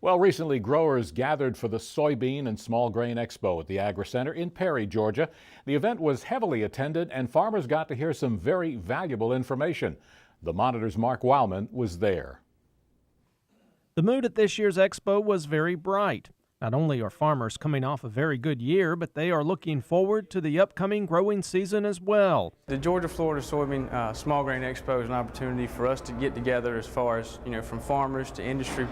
Well, recently growers gathered for the Soybean and Small Grain Expo at the Agri Center in Perry, Georgia. The event was heavily attended and farmers got to hear some very valuable information. The Monitor's Mark Wildman was there. The mood at this year's Expo was very bright. Not only are farmers coming off a very good year, but they are looking forward to the upcoming growing season as well. The Georgia-Florida Soybean Small Grain Expo is an opportunity for us to get together as far as, from farmers to industry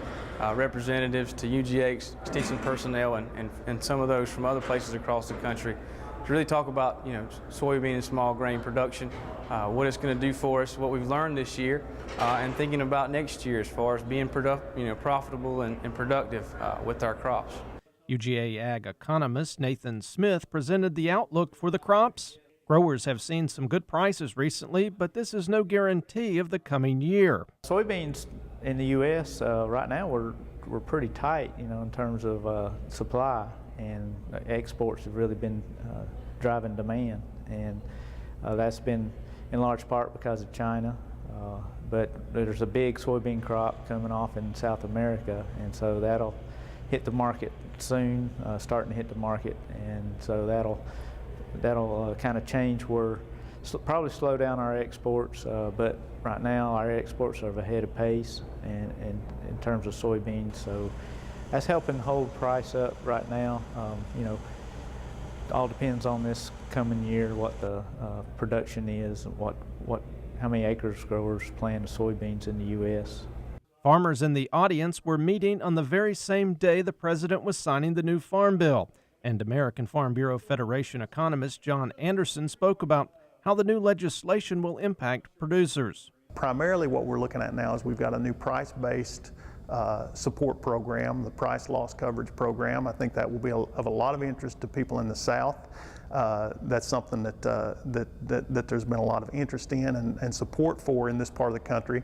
representatives to UGA extension personnel and some of those from other places across the country to really talk about, soybean and small grain production, what it's going to do for us, what we've learned this year, and thinking about next year as far as being profitable and productive with our crops. UGA ag economist Nathan Smith presented the outlook for the crops. Growers have seen some good prices recently, but this is no guarantee of the coming year. Soybeans in the U.S. Right now we're pretty tight, in terms of supply, and exports have really been driving demand, and that's been in large part because of China. But there's a big soybean crop coming off in South America, and so that'll hit the market soon, starting to hit the market, and so that'll kind of change probably slow down our exports, but right now our exports are ahead of pace and in terms of soybeans, so that's helping hold price up right now. All depends on this coming year, what the production is and how many acres growers plant soybeans in the U.S. Farmers in the audience were meeting on the very same day the president was signing the new farm bill, and American Farm Bureau Federation economist John Anderson spoke about how the new legislation will impact producers. Primarily what we're looking at now is we've got a new price-based support program, the price loss coverage program. I think that will be of a lot of interest to people in the South. That's something that there's been a lot of interest in and support for in this part of the country.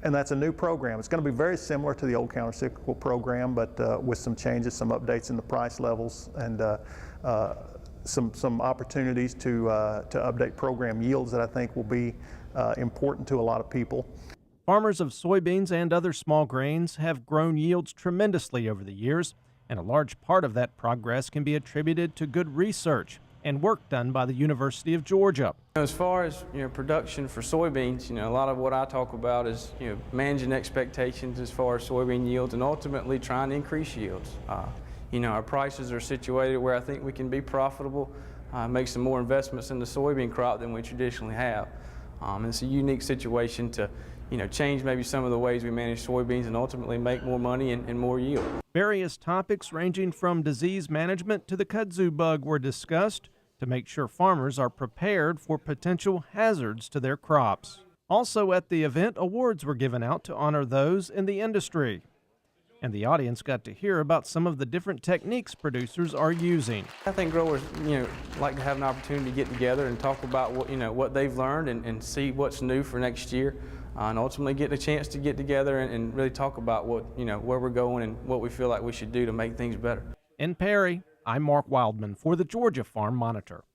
And that's a new program. It's going to be very similar to the old countercyclical program, but with some changes, some updates in the price levels, and some opportunities to update program yields that I think will be important to a lot of people. Farmers of soybeans and other small grains have grown yields tremendously over the years, and a large part of that progress can be attributed to good research and work done by the University of Georgia. As far as production for soybeans, a lot of what I talk about is managing expectations as far as soybean yields and ultimately trying to increase yields. Our prices are situated where I think we can be profitable, make some more investments in the soybean crop than we traditionally have. It's a unique situation to change maybe some of the ways we manage soybeans and ultimately make more money and more yield. Various topics ranging from disease management to the kudzu bug were discussed to make sure farmers are prepared for potential hazards to their crops. Also at the event, awards were given out to honor those in the industry. And the audience got to hear about some of the different techniques producers are using. I think growers, like to have an opportunity to get together and talk about what they've learned and see what's new for next year, and ultimately get a chance to get together and really talk about where we're going and what we feel like we should do to make things better. In Perry, I'm Mark Wildman for the Georgia Farm Monitor.